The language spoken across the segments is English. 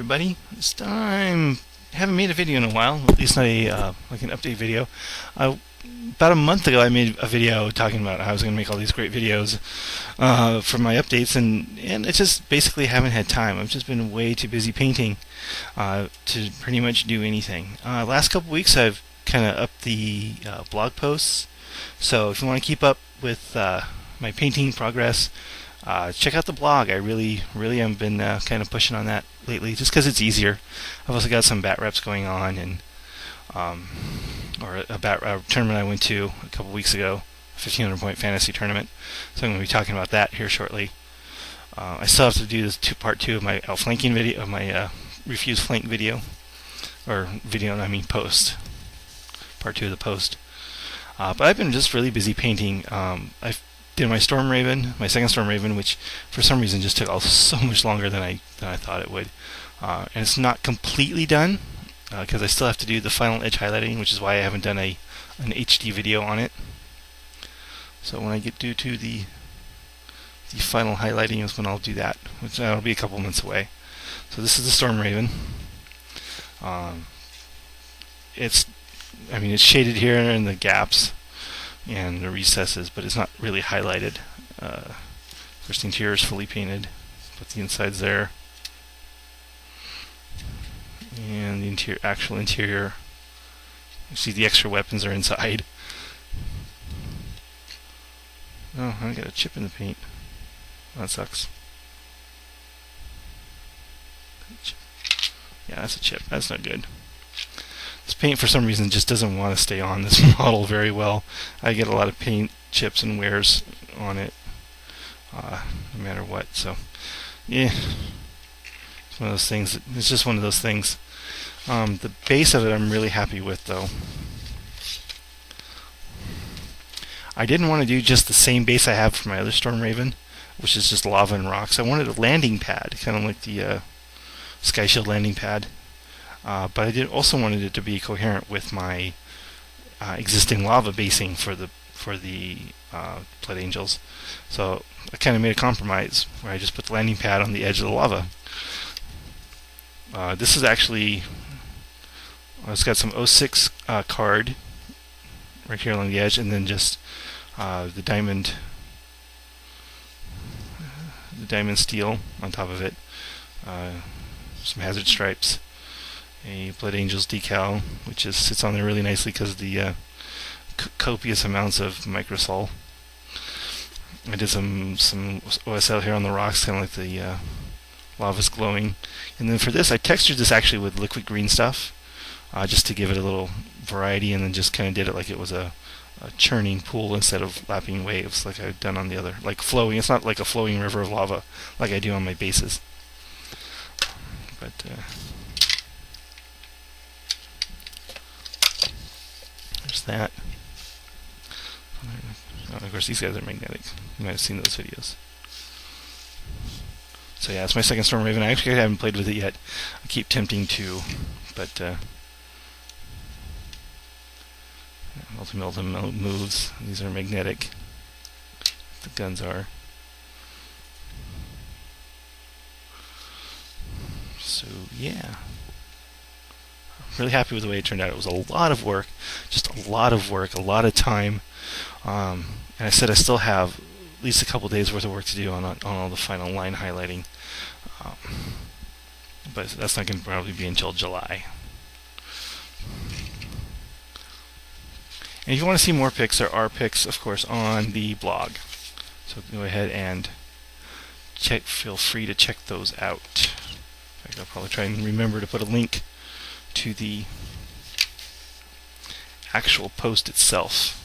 everybody. This time, I haven't made a video in a while, at least not a like an update video. About a month ago I made a video talking about how I was going to make all these great videos for my updates, and I just basically haven't had time. I've just been way too busy painting to pretty much do anything. Last couple weeks I've kind of upped the blog posts, so if you want to keep up with my painting progress, check out the blog. I really have been kind of pushing on that lately, just because it's easier. I've also got some bat reps going on, and or a bat tournament I went to a couple weeks ago, a 1500 point fantasy tournament. So I'm going to be talking about that here shortly. I still have to do this part two of my outflanking video, of my refuse flank video, or video, I mean post. Part two of the post. But I've been just really busy painting. I did my Stormraven, my second Stormraven, which for some reason just took so much longer than I thought it would. And it's not completely done, because I still have to do the final edge highlighting, which is why I haven't done an HD video on it. So when I get due to the final highlighting is when I'll do that, which will be a couple months away. So this is the Stormraven. It's shaded here in the gaps and the recesses, but it's not really highlighted. Of course, the interior is fully painted, but the inside's there, and the actual interior. You see the extra weapons are inside. Oh, I got a chip in the paint. That sucks. Yeah, that's a chip. That's not good. This paint, for some reason, just doesn't want to stay on this model very well. I get a lot of paint chips and wears on it, no matter what. So, yeah, it's one of those things. It's just one of those things. The base of it, I'm really happy with, though. I didn't want to do just the same base I have for my other Stormraven, which is just lava and rocks. I wanted a landing pad, kind of like the Sky Shield landing pad. But I also wanted it to be coherent with my existing lava basing for the Blood Angels. So I kind of made a compromise where I just put the landing pad on the edge of the lava. This is actually, it's got some 06 card right here along the edge, and then just the diamond steel on top of it. Some hazard stripes. A Blood Angels decal, which sits on there really nicely because of the copious amounts of microsol. I did some OSL here on the rocks, kind of like the lava's glowing. And then for this, I textured this actually with liquid green stuff, just to give it a little variety, and then just kind of did it like it was a churning pool instead of lapping waves like I've done on the other, like flowing. It's not like a flowing river of lava like I do on my bases. But there's that. Oh, of course, these guys are magnetic. You might have seen those videos. So yeah, it's my second Stormraven. I actually haven't played with it yet. I keep tempting to, but multi moves. These are magnetic. The guns are. So yeah. Really happy with the way it turned out. It was a lot of work, just a lot of work, a lot of time. And I said I still have at least a couple days worth of work to do on all the final line highlighting. But that's not going to probably be until July. And if you want to see more pics, there are pics, of course, on the blog. So go ahead and feel free to check those out. In fact, I'll probably try and remember to put a link to the actual post itself.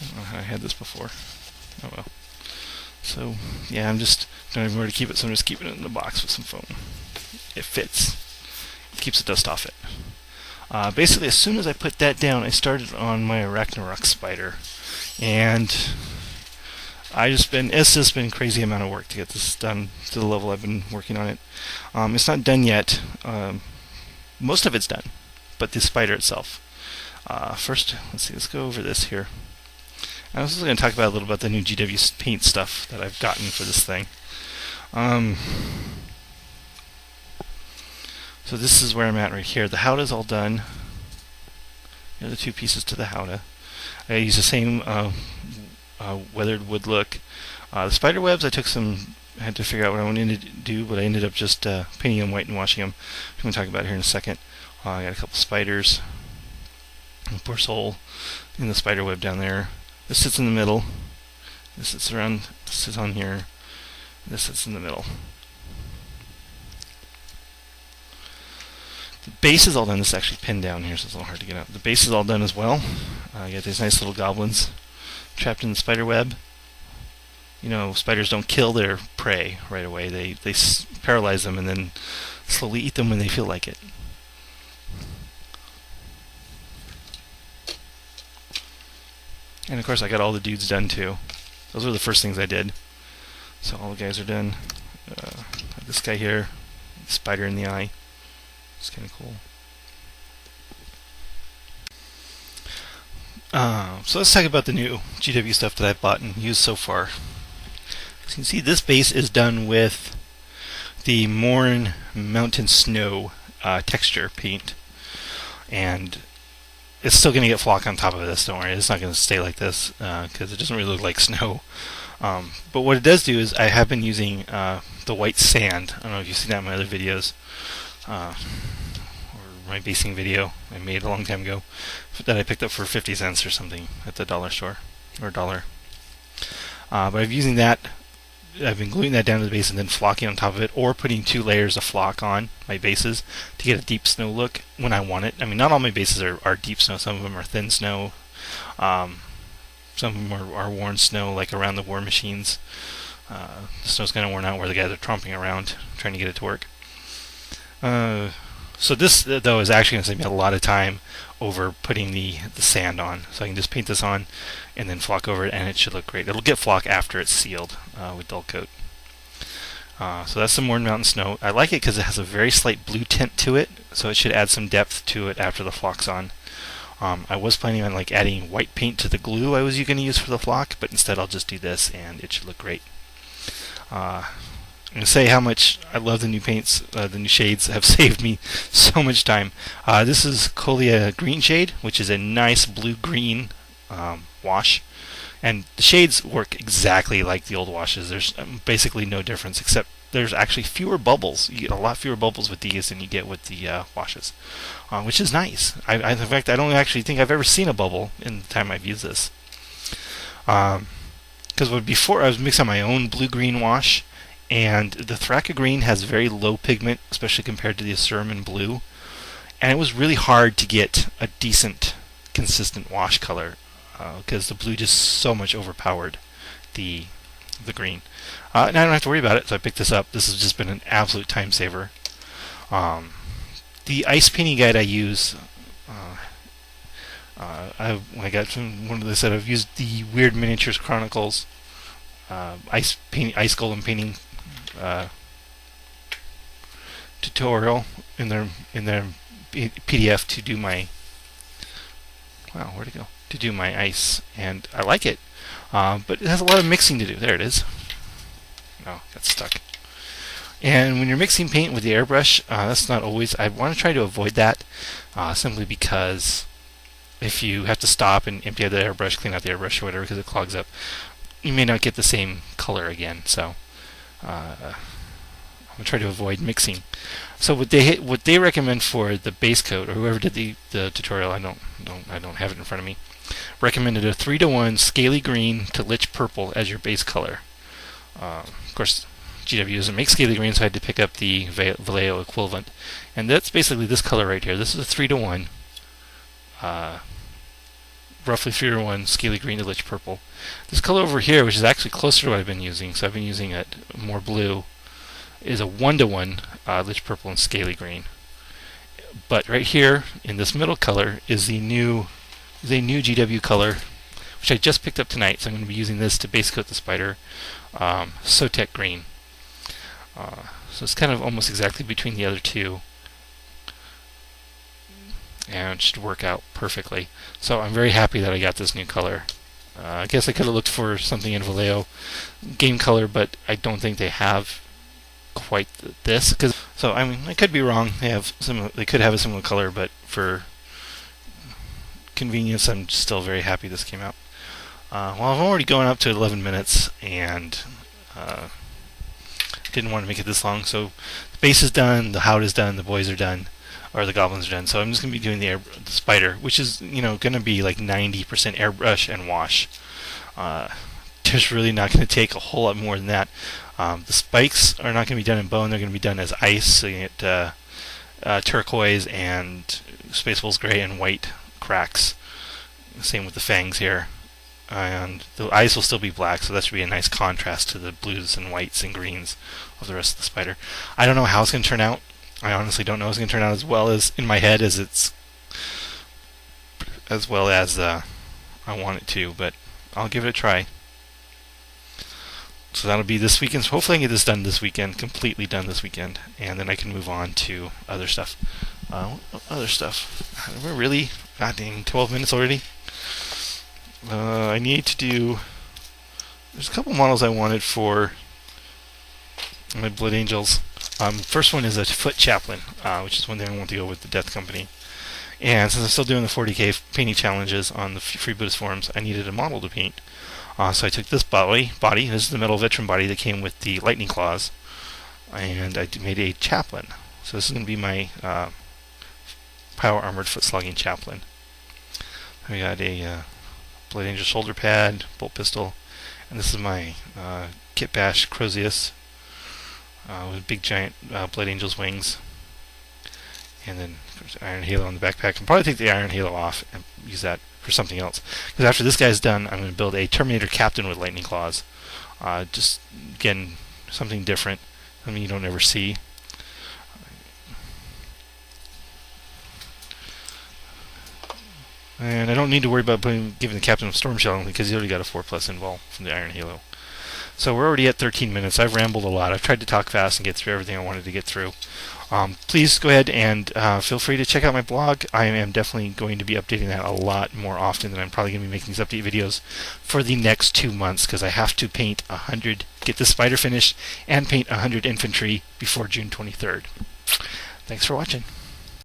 I don't know how I had this before. Oh well. So yeah, I'm just don't even know where to keep it, so I'm just keeping it in the box with some foam. It fits. Keeps the dust off it. Basically, as soon as I put that down, I started on my Arachnarok Spider, and It's just been crazy amount of work to get this done to the level I've been working on it. It's not done yet. Most of it's done, but the spider itself. First, let's go over this here. I was going to talk about a little about the new GW paint stuff that I've gotten for this thing. So this is where I'm at right here. The howdah's all done. Here are the two pieces to the howdah. I use the same weathered wood look. The spider webs, I had to figure out what I wanted to do, but I ended up just painting them white and washing them. I'm going to talk about it here in a second. I got a couple spiders. Poor soul in the spider web down there. This sits in the middle. This sits on here. This sits in the middle. The base is all done. This is actually pinned down here, so it's a little hard to get out. The base is all done as well. I got these nice little goblins trapped in the spider web. You know, spiders don't kill their prey right away. They paralyze them and then slowly eat them when they feel like it. And of course I got all the dudes done too. Those were the first things I did. So all the guys are done. This guy here, spider in the eye. It's kind of cool. So let's talk about the new GW stuff that I've bought and used so far. As you can see, this base is done with the Morn Mountain Snow texture paint. And it's still going to get flock on top of this, don't worry. It's not going to stay like this because it doesn't really look like snow. But what it does do is I have been using the white sand. I don't know if you've seen that in my other videos. Or my basing video I made a long time ago that I picked up for 50 cents or something at the dollar store, or $1. But I'm using that. I've been gluing that down to the base and then flocking on top of it, or putting 2 layers of flock on my bases to get a deep snow look when I want it. I mean, not all my bases are deep snow. Some of them are thin snow. Some of them are worn snow, like around the war machines. The snow's kind of worn out where the guys are tromping around trying to get it to work. So this, though, is actually going to save me a lot of time over putting the sand on. So I can just paint this on and then flock over it, and it should look great. It'll get flock after it's sealed with dull coat. So that's some Morn Mountain Snow. I like it because it has a very slight blue tint to it, so it should add some depth to it after the flock's on. I was planning on adding white paint to the glue I was going to use for the flock, but instead I'll just do this, and it should look great. I'm going to say how much I love the new paints. The new shades have saved me so much time. This is Colia Green Shade, which is a nice blue-green wash. And the shades work exactly like the old washes. There's basically no difference, except there's actually fewer bubbles. You get a lot fewer bubbles with these than you get with the washes, which is nice. In fact, I don't actually think I've ever seen a bubble in the time I've used this. Because before I was mixing my own blue-green wash, and the Thraka Green has very low pigment, especially compared to the Cermin Blue, and it was really hard to get a decent, consistent wash color because the blue just so much overpowered the green. And I don't have to worry about it, so I picked this up. This has just been an absolute time saver. The ice painting guide I use, I got from one of the set. I've used the Weird Miniatures Chronicles ice golem painting tutorial in their PDF to do my to do my ice, and I like it, but it has a lot of mixing to do. There it is. Oh, got stuck. And when you're mixing paint with the airbrush, that's not always. I want to try to avoid that, simply because if you have to stop and empty out the airbrush, clean out the airbrush or whatever because it clogs up, you may not get the same color again. So I'm gonna try to avoid mixing. So what they recommend for the base coat, or whoever did the tutorial, I don't have it in front of me, recommended a 3:1 scaly green to lich purple as your base color. Of course, GW doesn't make scaly green, so I had to pick up the Vallejo equivalent, and that's basically this color right here. This is a 3:1. Roughly 3:1 scaly green to lich purple. This color over here, which is actually closer to what I've been using, so I've been using it more blue, is a 1:1 lich purple and scaly green. But right here in this middle color is the new GW color, which which I just picked up tonight. So I'm going to be using this to base coat the spider, Sotek green. So it's kind of almost exactly between the other two, and it should work out perfectly. So I'm very happy that I got this new color. I guess I could have looked for something in Vallejo game color, but I don't think they have quite this. So I mean, I could be wrong. They could have a similar color, but for convenience, I'm still very happy this came out. Well, I'm already going up to 11 minutes, and didn't want to make it this long. So the base is done, the hound is done, the boys are done, or the goblins are done. So I'm just going to be doing the spider, which is going to be like 90% airbrush and wash. There's really not going to take a whole lot more than that. The spikes are not going to be done in bone; they're going to be done as ice. So you get turquoise and Spaceballs gray and white cracks. Same with the fangs here. And the eyes will still be black, so that should be a nice contrast to the blues and whites and greens of the rest of the spider. I don't know how it's going to turn out. I honestly don't know if it's going to turn out as well as in my head as I want it to, but I'll give it a try. So that'll be this weekend. So hopefully I can get this done this weekend, completely done this weekend, and then I can move on to other stuff. Other stuff. We're really, god dang, 12 minutes already. I need to do. There's a couple models I wanted for my Blood Angels. First one is a foot chaplain, which is one thing I want to go with the Death Company. And since I'm still doing the 40k painting challenges on the Free Buddhist forums, I needed a model to paint. So I took this body. This is the metal veteran body that came with the lightning claws, and I made a chaplain. So this is going to be my power armored foot slugging chaplain. I got a Blood Angel shoulder pad, bolt pistol, and this is my Kit Bash Crozius with big giant Blood Angel's wings, and then Iron Halo on the backpack. I'll probably take the Iron Halo off and use that for something else, because after this guy's done, I'm going to build a Terminator Captain with lightning claws. Just again, something different, something you don't ever see. And I don't need to worry about giving the Captain of Storm Shell because he's already got a 4+ invul from the Iron Halo. So we're already at 13 minutes. I've rambled a lot. I've tried to talk fast and get through everything I wanted to get through. Please go ahead and feel free to check out my blog. I am definitely going to be updating that a lot more often than I'm probably going to be making these update videos for the next 2 months, because I have to paint 100, get the spider finished, and paint 100 infantry before June 23rd. Thanks for watching.